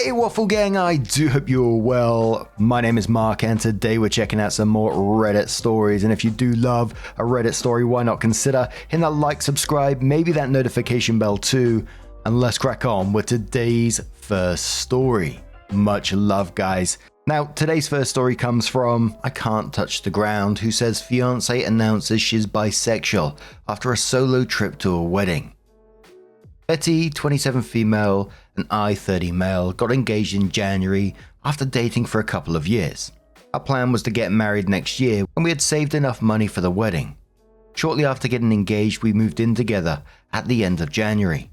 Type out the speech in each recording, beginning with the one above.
Hey Waffle Gang, I do hope you're well. My name is Mark and today we're checking out some more Reddit stories, and if you do love a Reddit story, why not consider hitting that like, subscribe, maybe that notification bell too, and let's crack on with today's first story. Much love, guys. Now, today's first story comes from I Can't Touch the Ground, who says fiancé announces she's bisexual after a solo trip to a wedding. Betty, 27 female, and I, 30 male, got engaged in January after dating for a couple of years. Our plan was to get married next year, and we had saved enough money for the wedding. Shortly after getting engaged, we moved in together at the end of January.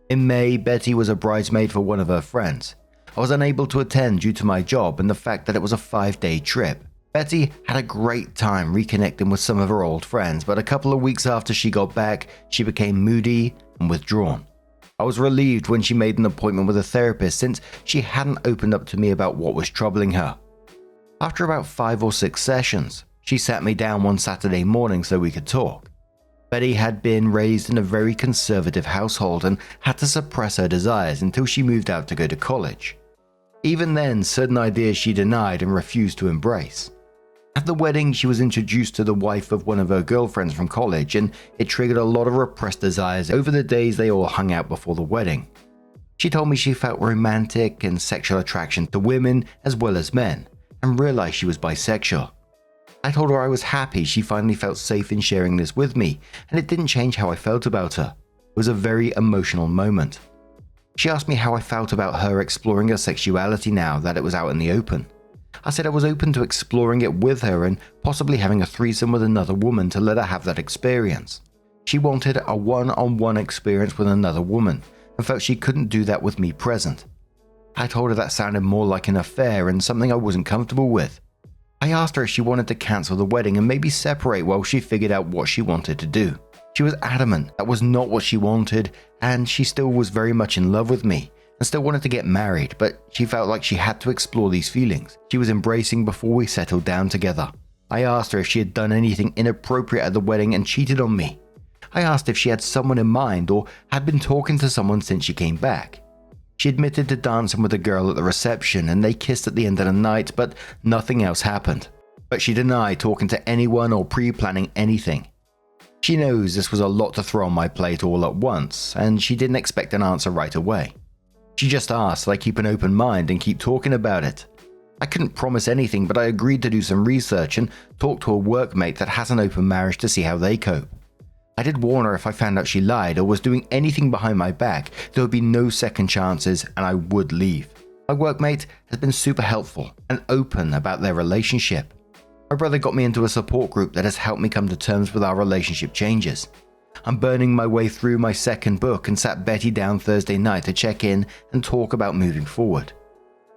In May, Betty was a bridesmaid for one of her friends. I was unable to attend due to my job and the fact that it was a 5-day trip. Betty had a great time reconnecting with some of her old friends, but a couple of weeks after she got back, she became moody and withdrawn. I was relieved when she made an appointment with a therapist since she hadn't opened up to me about what was troubling her. After about 5 or 6 sessions, she sat me down one Saturday morning so we could talk. Betty had been raised in a very conservative household and had to suppress her desires until she moved out to go to college. Even then, certain ideas she denied and refused to embrace. At the wedding, she was introduced to the wife of one of her girlfriends from college, and it triggered a lot of repressed desires over the days they all hung out before the wedding. She told me she felt romantic and sexual attraction to women as well as men, and realized she was bisexual. I told her I was happy she finally felt safe in sharing this with me, and it didn't change how I felt about her. It was a very emotional moment. She asked me how I felt about her exploring her sexuality now that it was out in the open. I said I was open to exploring it with her and possibly having a threesome with another woman to let her have that experience. She wanted a one-on-one experience with another woman and felt she couldn't do that with me present. I told her that sounded more like an affair and something I wasn't comfortable with. I asked her if she wanted to cancel the wedding and maybe separate while she figured out what she wanted to do. She was adamant that was not what she wanted, and she still was very much in love with me and still wanted to get married, but she felt like she had to explore these feelings she was embracing before we settled down together. I asked her if she had done anything inappropriate at the wedding and cheated on me. I asked if she had someone in mind or had been talking to someone since she came back. She admitted to dancing with a girl at the reception and they kissed at the end of the night, but nothing else happened. But she denied talking to anyone or pre-planning anything. She knows this was a lot to throw on my plate all at once, and she didn't expect an answer right away. She just asked that I keep an open mind and keep talking about it. I couldn't promise anything, but I agreed to do some research and talk to a workmate that has an open marriage to see how they cope. I did warn her if I found out she lied or was doing anything behind my back, there would be no second chances and I would leave. My workmate has been super helpful and open about their relationship. My brother got me into a support group that has helped me come to terms with our relationship changes. I'm burning my way through my second book and sat Betty down Thursday night to check in and talk about moving forward.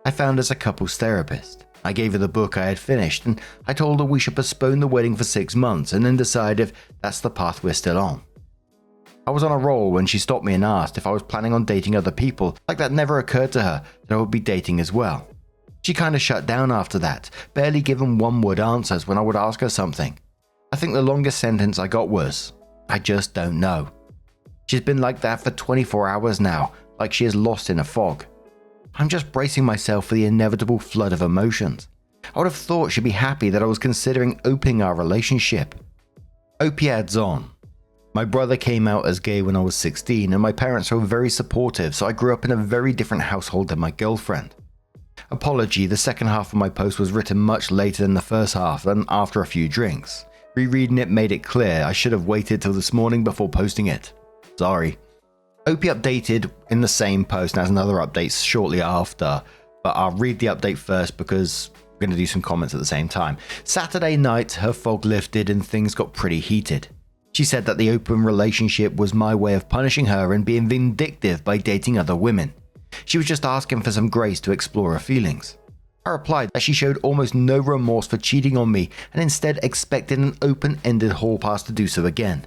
I found us a couples therapist. I gave her the book I had finished and I told her we should postpone the wedding for 6 months and then decide if that's the path we're still on. I was on a roll when she stopped me and asked if I was planning on dating other people, like that never occurred to her that I would be dating as well. She kinda shut down after that, barely giving one-word answers when I would ask her something. I think the longest sentence I got was, "I just don't know." She's been like that for 24 hours now, like she is lost in a fog. I'm just bracing myself for the inevitable flood of emotions. I would have thought she'd be happy that I was considering opening our relationship. Opie adds on, "My brother came out as gay when I was 16 and my parents were very supportive, so I grew up in a very different household than my girlfriend." Apology, the second half of my post was written much later than the first half and after a few drinks. Rereading it made it clear I should have waited till this morning before posting it. Sorry. Opie updated in the same post and has another update shortly after, but I'll read the update first because we're going to do some comments at the same time. Saturday night, her fog lifted and things got pretty heated. She said that the open relationship was my way of punishing her and being vindictive by dating other women. She was just asking for some grace to explore her feelings. I replied that she showed almost no remorse for cheating on me and instead expected an open-ended hall pass to do so again.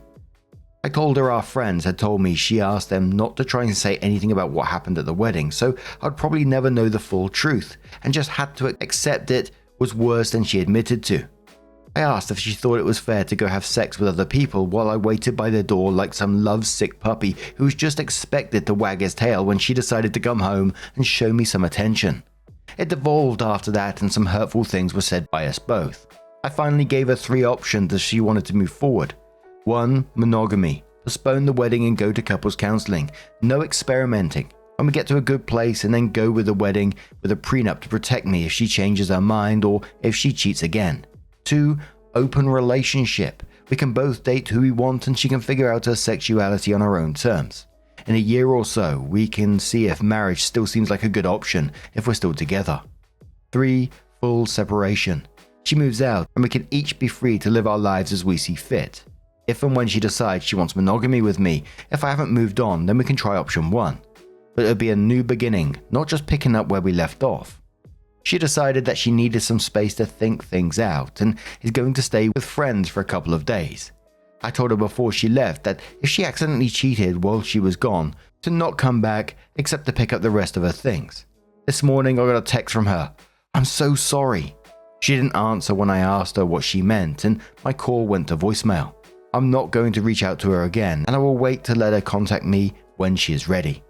I told her our friends had told me she asked them not to try and say anything about what happened at the wedding, so I'd probably never know the full truth and just had to accept it was worse than she admitted to. I asked if she thought it was fair to go have sex with other people while I waited by their door like some lovesick puppy who was just expected to wag his tail when she decided to come home and show me some attention. It devolved after that and some hurtful things were said by us both. I finally gave her 3 options if she wanted to move forward. 1. Monogamy. Postpone the wedding and go to couples counseling. No experimenting. When we get to a good place and then go with the wedding with a prenup to protect me if she changes her mind or if she cheats again. 2. Open relationship. We can both date who we want and she can figure out her sexuality on her own terms. In a year or so, we can see if marriage still seems like a good option if we're still together. 3. Full separation. She moves out and we can each be free to live our lives as we see fit. If and when she decides she wants monogamy with me, if I haven't moved on, then we can try option 1. But it'll be a new beginning, not just picking up where we left off. She decided that she needed some space to think things out and is going to stay with friends for a couple of days. I told her before she left that if she accidentally cheated while she was gone, to not come back except to pick up the rest of her things. This morning I got a text from her. "I'm so sorry." She didn't answer when I asked her what she meant and my call went to voicemail. I'm not going to reach out to her again and I will wait to let her contact me when she is ready.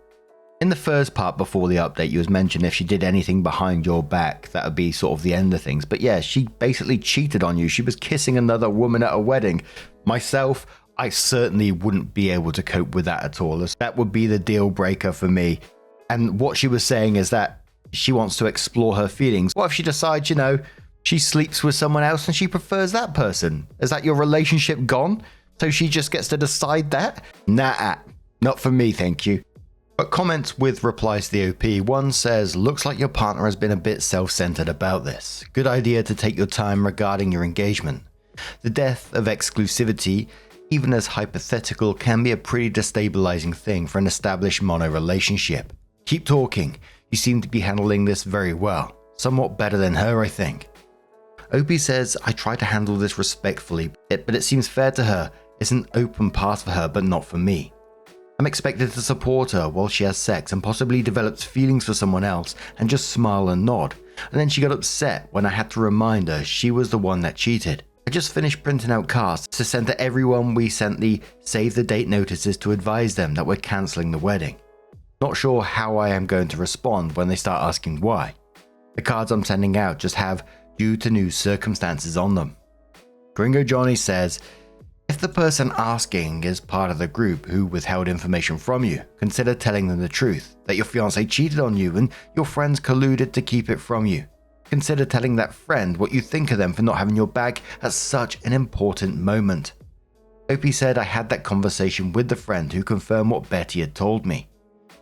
In the first part before the update, you was mentioned if she did anything behind your back, that would be sort of the end of things. But yeah, she basically cheated on you. She was kissing another woman at a wedding. Myself, I certainly wouldn't be able to cope with that at all. That would be the deal breaker for me. And what she was saying is that she wants to explore her feelings. What if she decides, she sleeps with someone else and she prefers that person? Is that your relationship gone? So she just gets to decide that? Nah, not for me, thank you. But comments with replies to the OP. One says, looks like your partner has been a bit self-centered about this. Good idea to take your time regarding your engagement. The death of exclusivity, even as hypothetical, can be a pretty destabilizing thing for an established mono relationship. Keep talking. You seem to be handling this very well. Somewhat better than her, I think. OP says, I try to handle this respectfully, but it seems fair to her. It's an open path for her, but not for me. I'm expected to support her while she has sex and possibly develops feelings for someone else and just smile and nod. And then she got upset when I had to remind her she was the one that cheated. I just finished printing out cards to send to everyone. We sent the save the date notices to advise them that we're cancelling the wedding. Not sure how I am going to respond when they start asking why. The cards I'm sending out just have due to new circumstances on them. Gringo Johnny says, if the person asking is part of the group who withheld information from you, consider telling them the truth, that your fiancé cheated on you and your friends colluded to keep it from you. Consider telling that friend what you think of them for not having your back at such an important moment. Opie said I had that conversation with the friend who confirmed what Betty had told me.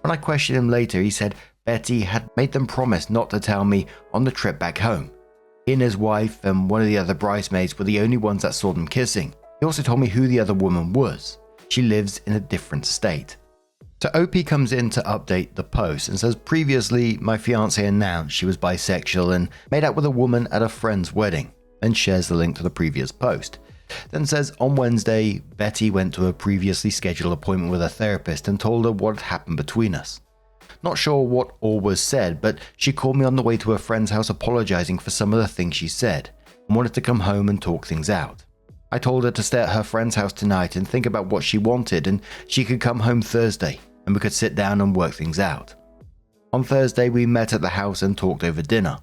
When I questioned him later, he said Betty had made them promise not to tell me on the trip back home. He and his wife and one of the other bridesmaids were the only ones that saw them kissing. He also told me who the other woman was. She lives in a different state. So OP comes in to update the post and says, previously my fiancé announced she was bisexual and made out with a woman at a friend's wedding, and shares the link to the previous post. Then says, on Wednesday, Betty went to a previously scheduled appointment with a therapist and told her what had happened between us. Not sure what all was said, but she called me on the way to her friend's house apologizing for some of the things she said and wanted to come home and talk things out. I told her to stay at her friend's house tonight and think about what she wanted, and she could come home Thursday and we could sit down and work things out. On Thursday, we met at the house and talked over dinner.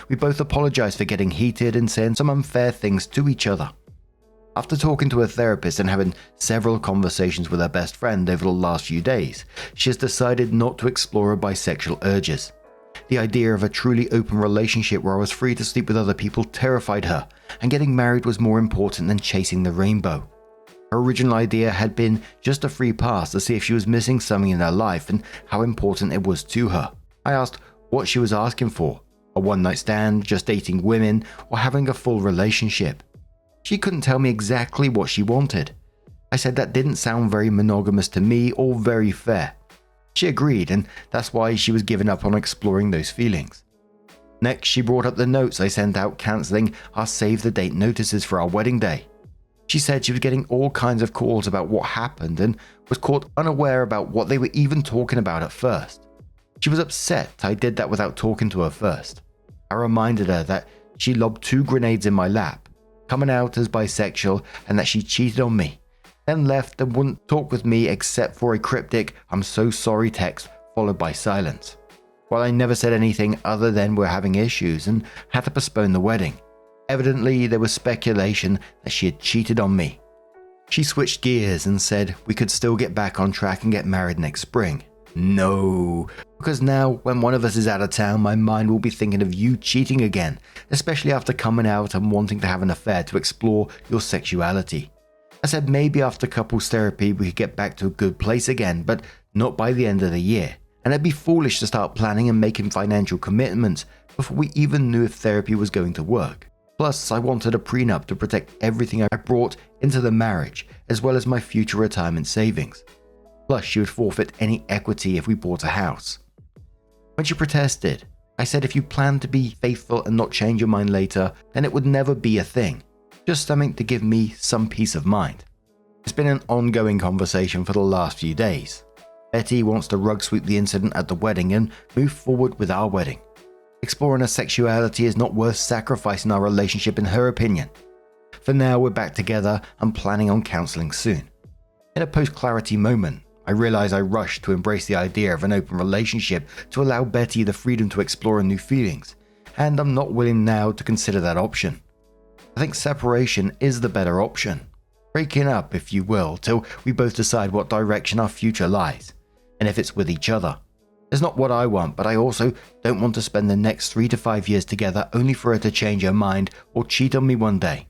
We both apologized for getting heated and saying some unfair things to each other. After talking to a therapist and having several conversations with her best friend over the last few days, she has decided not to explore her bisexual urges. The idea of a truly open relationship where I was free to sleep with other people terrified her, and getting married was more important than chasing the rainbow. Her original idea had been just a free pass to see if she was missing something in her life and how important it was to her. I asked what she was asking for, a one-night stand, just dating women, or having a full relationship. She couldn't tell me exactly what she wanted. I said that didn't sound very monogamous to me or very fair. She agreed, and that's why she was giving up on exploring those feelings. Next, she brought up the notes I sent out cancelling our save the date notices for our wedding day. She said she was getting all kinds of calls about what happened and was caught unaware about what they were even talking about at first. She was upset I did that without talking to her first. I reminded her that she lobbed 2 grenades in my lap. coming out as bisexual and that she cheated on me, then left and wouldn't talk with me except for a cryptic "I'm so sorry" text followed by silence. While I never said anything other than we're having issues and had to postpone the wedding, evidently there was speculation that she had cheated on me. She switched gears and said we could still get back on track and get married next spring. No, because now when one of us is out of town, my mind will be thinking of you cheating again, especially after coming out and wanting to have an affair to explore your sexuality. I said maybe after couples therapy we could get back to a good place again, but not by the end of the year. And it'd be foolish to start planning and making financial commitments before we even knew if therapy was going to work. Plus, I wanted a prenup to protect everything I brought into the marriage, as well as my future retirement savings. Plus, she would forfeit any equity if we bought a house. When she protested, I said if you plan to be faithful and not change your mind later, then it would never be a thing. Just something to give me some peace of mind. It's been an ongoing conversation for the last few days. Betty wants to rug sweep the incident at the wedding and move forward with our wedding. Exploring her sexuality is not worth sacrificing our relationship in her opinion. For now, we're back together and planning on counseling soon. In a post-clarity moment, I realize I rushed to embrace the idea of an open relationship to allow Betty the freedom to explore new feelings, and I'm not willing now to consider that option. I think separation is the better option. Breaking up, if you will, till we both decide what direction our future lies, and if it's with each other. It's not what I want, but I also don't want to spend the next 3 to 5 years together only for her to change her mind or cheat on me one day.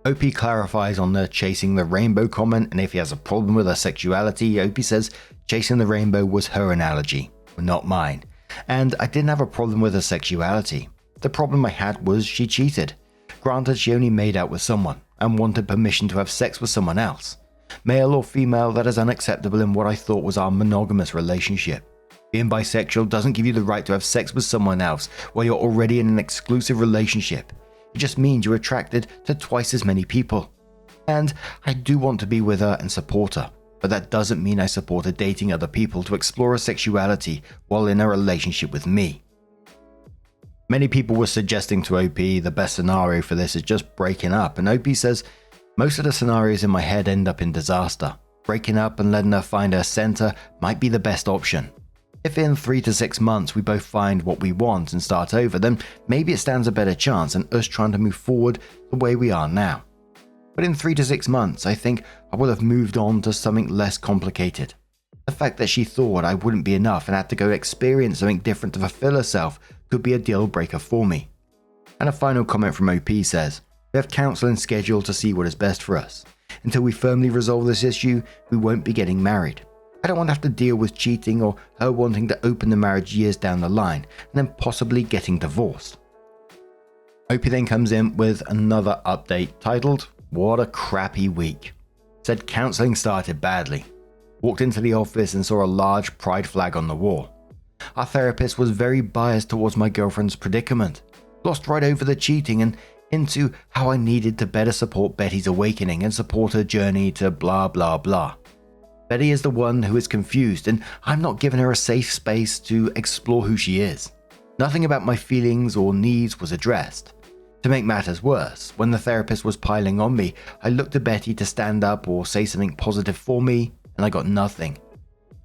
OP clarifies on the chasing the rainbow comment, and if he has a problem with her sexuality, OP says chasing the rainbow was her analogy, not mine. And I didn't have a problem with her sexuality. The problem I had was she cheated. Granted, she only made out with someone and wanted permission to have sex with someone else. Male or female, that is unacceptable in what I thought was our monogamous relationship. Being bisexual doesn't give you the right to have sex with someone else while you're already in an exclusive relationship. It just means you're attracted to twice as many people. And I do want to be with her and support her, but that doesn't mean I support her dating other people to explore her sexuality while in a relationship with me. Many people were suggesting to OP the best scenario for this is just breaking up, and OP says most of the scenarios in my head end up in disaster. Breaking up and letting her find her center might be the best option. If in 3 to 6 months we both find what we want and start over, then maybe it stands a better chance than us trying to move forward the way we are now. But in 3 to 6 months, I think I will have moved on to something less complicated. The fact that she thought I wouldn't be enough and had to go experience something different to fulfill herself could be a deal breaker for me. And a final comment from OP says, we have counseling scheduled to see what is best for us. Until we firmly resolve this issue, we won't be getting married. I don't want to have to deal with cheating or her wanting to open the marriage years down the line and then possibly getting divorced. OP then comes in with another update titled, "What a crappy week." Said counseling started badly. Walked into the office and saw a large pride flag on the wall. Our therapist was very biased towards my girlfriend's predicament. Glossed right over the cheating and into how I needed to better support Betty's awakening and support her journey to blah blah blah. Betty is the one who is confused, and I'm not giving her a safe space to explore who she is. Nothing about my feelings or needs was addressed. To make matters worse, when the therapist was piling on me, I looked to Betty to stand up or say something positive for me, and I got nothing.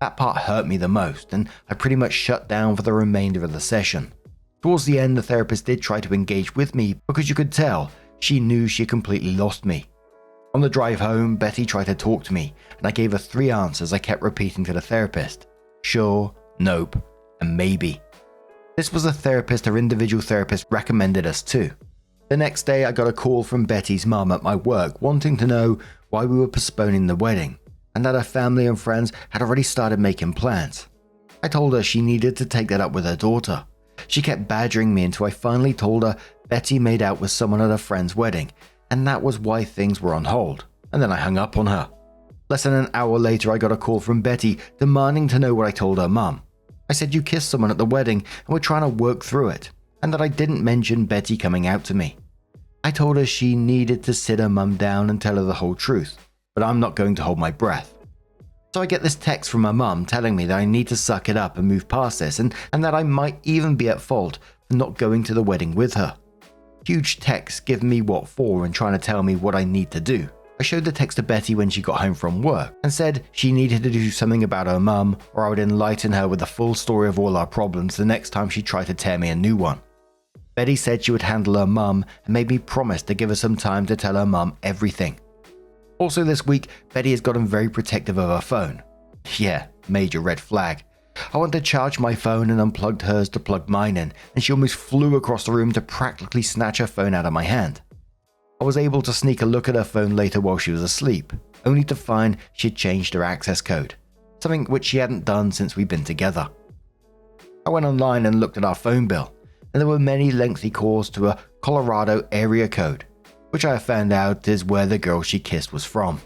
That part hurt me the most, and I pretty much shut down for the remainder of the session. Towards the end, the therapist did try to engage with me because you could tell she knew she had completely lost me. On the drive home, Betty tried to talk to me, and I gave her 3 answers I kept repeating to the therapist. Sure, nope, and maybe. This was a therapist her individual therapist recommended us to. The next day, I got a call from Betty's mum at my work wanting to know why we were postponing the wedding, and that her family and friends had already started making plans. I told her she needed to take that up with her daughter. She kept badgering me until I finally told her Betty made out with someone at her friend's wedding, and that was why things were on hold, and then I hung up on her. Less than an hour later, I got a call from Betty demanding to know what I told her mum. I said you kissed someone at the wedding and we're trying to work through it, and that I didn't mention Betty coming out to me. I told her she needed to sit her mum down and tell her the whole truth, but I'm not going to hold my breath. So I get this text from my mum telling me that I need to suck it up and move past this, and that I might even be at fault for not going to the wedding with her. Huge text giving me what for and trying to tell me what I need to do. I showed the text to Betty when she got home from work and said she needed to do something about her mum, or I would enlighten her with the full story of all our problems the next time she tried to tear me a new one. Betty said she would handle her mum and made me promise to give her some time to tell her mum everything. Also this week, Betty has gotten very protective of her phone. Yeah, major red flag. I went to charge my phone and unplugged hers to plug mine in, and she almost flew across the room to practically snatch her phone out of my hand. I was able to sneak a look at her phone later while she was asleep, only to find she had changed her access code, something which she hadn't done since we'd been together. I went online and looked at our phone bill, and there were many lengthy calls to a Colorado area code, which I found out is where the girl she kissed was from.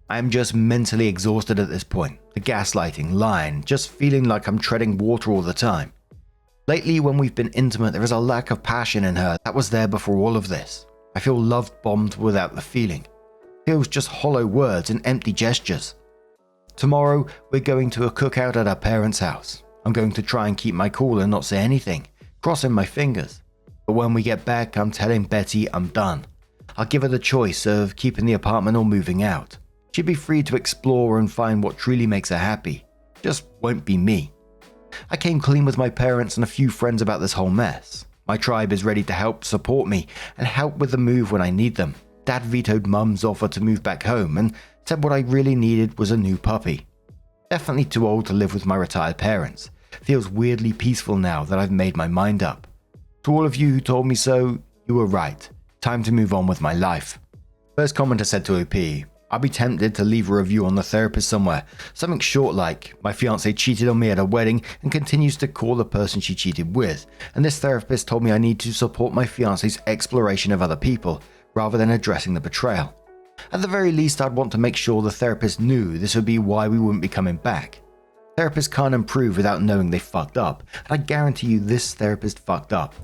I am just mentally exhausted at this point, the gaslighting, lying, just feeling like I'm treading water all the time. Lately, when we've been intimate, there is a lack of passion in her that was there before all of this. I feel love bombed without the feeling. It feels just hollow words and empty gestures. Tomorrow, we're going to a cookout at our parents' house. I'm going to try and keep my cool and not say anything, crossing my fingers. But when we get back, I'm telling Betty I'm done. I'll give her the choice of keeping the apartment or moving out. She'd be free to explore and find what truly makes her happy. Just won't be me. I came clean with my parents and a few friends about this whole mess. My tribe is ready to help support me and help with the move when I need them. Dad vetoed Mum's offer to move back home and said what I really needed was a new puppy. Definitely too old to live with my retired parents. Feels weirdly peaceful now that I've made my mind up. To all of you who told me so, you were right. Time to move on with my life. First commenter said to OP, I'd be tempted to leave a review on the therapist somewhere. Something short like, my fiancé cheated on me at a wedding and continues to call the person she cheated with, and this therapist told me I need to support my fiancé's exploration of other people, rather than addressing the betrayal. At the very least, I'd want to make sure the therapist knew this would be why we wouldn't be coming back. Therapists can't improve without knowing they fucked up, and I guarantee you this therapist fucked up.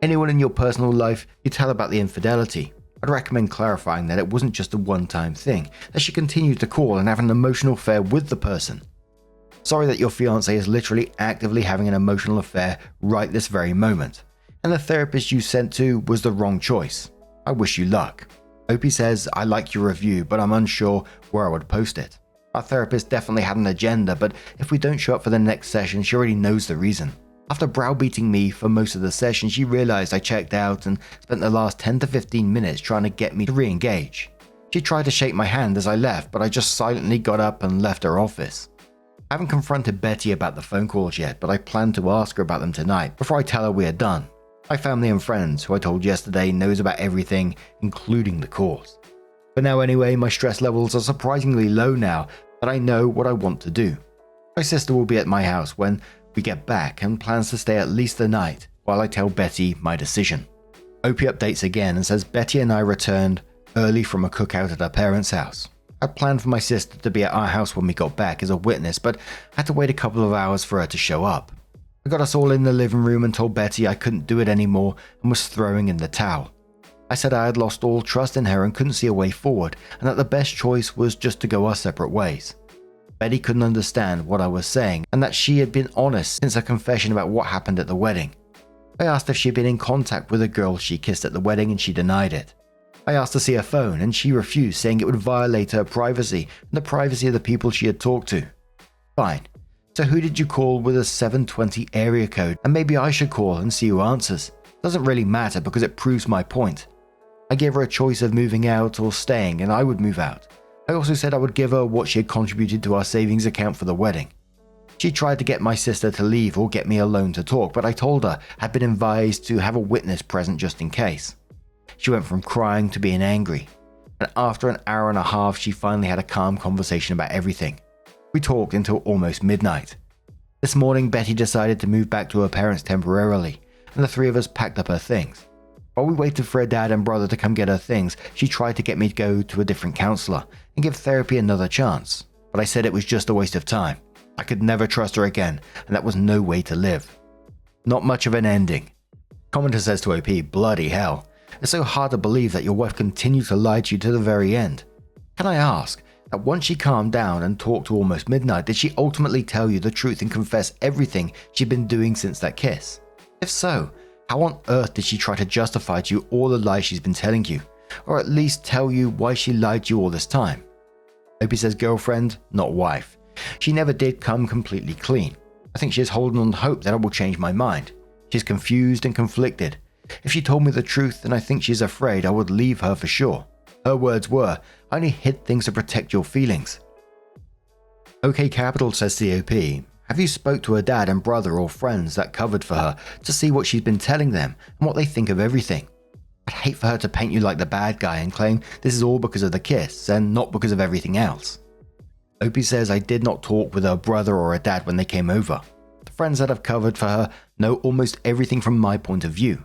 Anyone in your personal life you tell about the infidelity, I'd recommend clarifying that it wasn't just a one-time thing, that she continued to call and have an emotional affair with the person. Sorry that your fiancé is literally actively having an emotional affair right this very moment, and the therapist you sent to was the wrong choice. I wish you luck. Opie says, I like your review, but I'm unsure where I would post it. Our therapist definitely had an agenda, but if we don't show up for the next session, she already knows the reason. After browbeating me for most of the session, she realized I checked out and spent the last 10 to 15 minutes trying to get me to re-engage. She tried to shake my hand as I left, but I just silently got up and left her office. I haven't confronted Betty about the phone calls yet, but I plan to ask her about them tonight before I tell her we are done. My family and friends, who I told yesterday, knows about everything, including the calls. But now anyway, my stress levels are surprisingly low now that I know what I want to do. My sister will be at my house when we get back and plans to stay at least the night while I tell Betty my decision. Opie updates again and says Betty and I returned early from a cookout at her parents' house. I planned for my sister to be at our house when we got back as a witness, but had to wait a couple of hours for her to show up. I got us all in the living room and told Betty I couldn't do it anymore and was throwing in the towel. I said I had lost all trust in her and couldn't see a way forward, and that the best choice was just to go our separate ways. Betty couldn't understand what I was saying and that she had been honest since her confession about what happened at the wedding. I asked if she had been in contact with a girl she kissed at the wedding and she denied it. I asked to see her phone and she refused, saying it would violate her privacy and the privacy of the people she had talked to. Fine. So who did you call with a 720 area code? And maybe I should call and see who answers. Doesn't really matter because it proves my point. I gave her a choice of moving out or staying and I would move out. I also said I would give her what she had contributed to our savings account for the wedding. She tried to get my sister to leave or get me alone to talk, but I told her I'd been advised to have a witness present just in case. She went from crying to being angry, and after an hour and a half she finally had a calm conversation about everything. We talked until almost midnight. This morning Betty decided to move back to her parents temporarily, and the three of us packed up her things. While we waited for her dad and brother to come get her things, she tried to get me to go to a different counselor and give therapy another chance, but I said it was just a waste of time. I could never trust her again, and that was no way to live. Not much of an ending. Commenter says to OP, bloody hell. It's so hard to believe that your wife continued to lie to you to the very end. Can I ask, that once she calmed down and talked to almost midnight, did she ultimately tell you the truth and confess everything she'd been doing since that kiss? If so, How on earth did she try to justify to you all the lies she's been telling you? Or at least tell you why she lied to you all this time? Opie says girlfriend, not wife. She never did come completely clean. I think she is holding on to hope that I will change my mind. She's confused and conflicted. If she told me the truth, then I think she's afraid I would leave her for sure. Her words were, I only hid things to protect your feelings. OK Capital says COP, have you spoke to her dad and brother or friends that covered for her to see what she's been telling them and what they think of everything? I'd hate for her to paint you like the bad guy and claim this is all because of the kiss and not because of everything else. Opie says I did not talk with her brother or her dad when they came over. The friends that I've covered for her know almost everything from my point of view.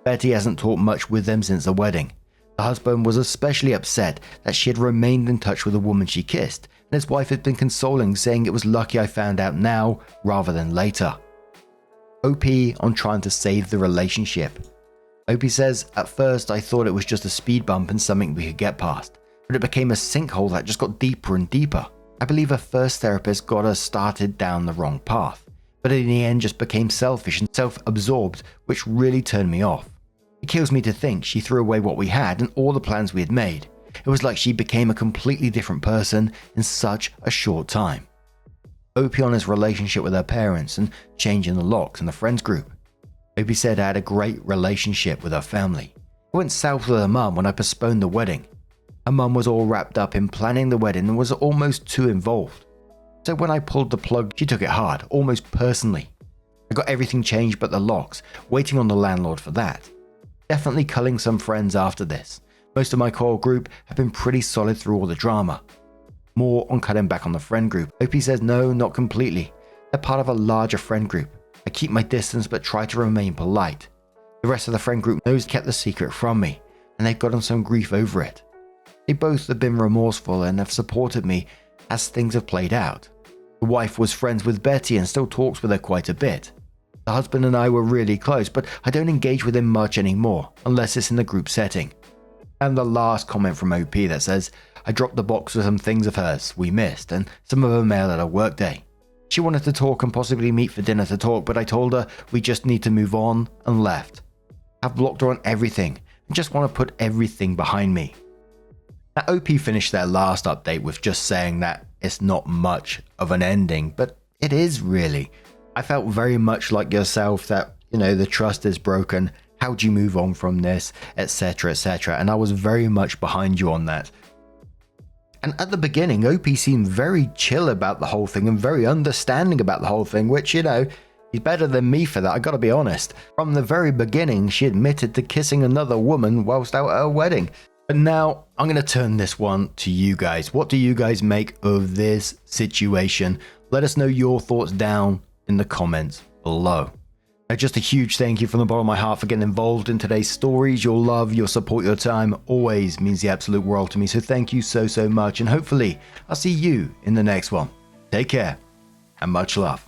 Betty hasn't talked much with them since the wedding. The husband was especially upset that she had remained in touch with the woman she kissed, and his wife had been consoling, saying it was lucky I found out now rather than later. OP on trying to save the relationship. Opie says, at first I thought it was just a speed bump and something we could get past, but it became a sinkhole that just got deeper and deeper. I believe her first therapist got her started down the wrong path, but in the end just became selfish and self-absorbed, which really turned me off. It kills me to think she threw away what we had and all the plans we had made. It was like she became a completely different person in such a short time. Opie on his relationship with her parents and changing the locks in the friends group. Opie said I had a great relationship with her family. It went south with her mum when I postponed the wedding. Her mum was all wrapped up in planning the wedding and was almost too involved. So when I pulled the plug, she took it hard, almost personally. I got everything changed but the locks, waiting on the landlord for that. Definitely culling some friends after this. Most of my core group have been pretty solid through all the drama. More on cutting back on the friend group. Opie says no, not completely. They're part of a larger friend group. I keep my distance but try to remain polite. The rest of the friend group knows kept the secret from me, and they've gotten some grief over it. They both have been remorseful and have supported me as things have played out. The wife was friends with Betty and still talks with her quite a bit. The husband and I were really close, but I don't engage with him much anymore, unless it's in the group setting. And the last comment from OP that says, I dropped the box with some things of hers we missed and some of her mail at her workday. She wanted to talk and possibly meet for dinner to talk, but I told her we just need to move on and left. I've blocked her on everything and just want to put everything behind me. Now OP finished their last update with just saying that it's not much of an ending, but it is really. I felt very much like yourself that, the trust is broken. How do you move on from this, etc., etc. And I was very much behind you on that. And at the beginning, OP seemed very chill about the whole thing and very understanding about the whole thing, which, he's better than me for that, I gotta be honest. From the very beginning, she admitted to kissing another woman whilst out at her wedding. But now, I'm going to turn this one to you guys. What do you guys make of this situation? Let us know your thoughts down in the comments below. Now, just a huge thank you from the bottom of my heart for getting involved in today's stories. Your love, your support, your time always means the absolute world to me. So thank you so much. And hopefully, I'll see you in the next one. Take care and much love.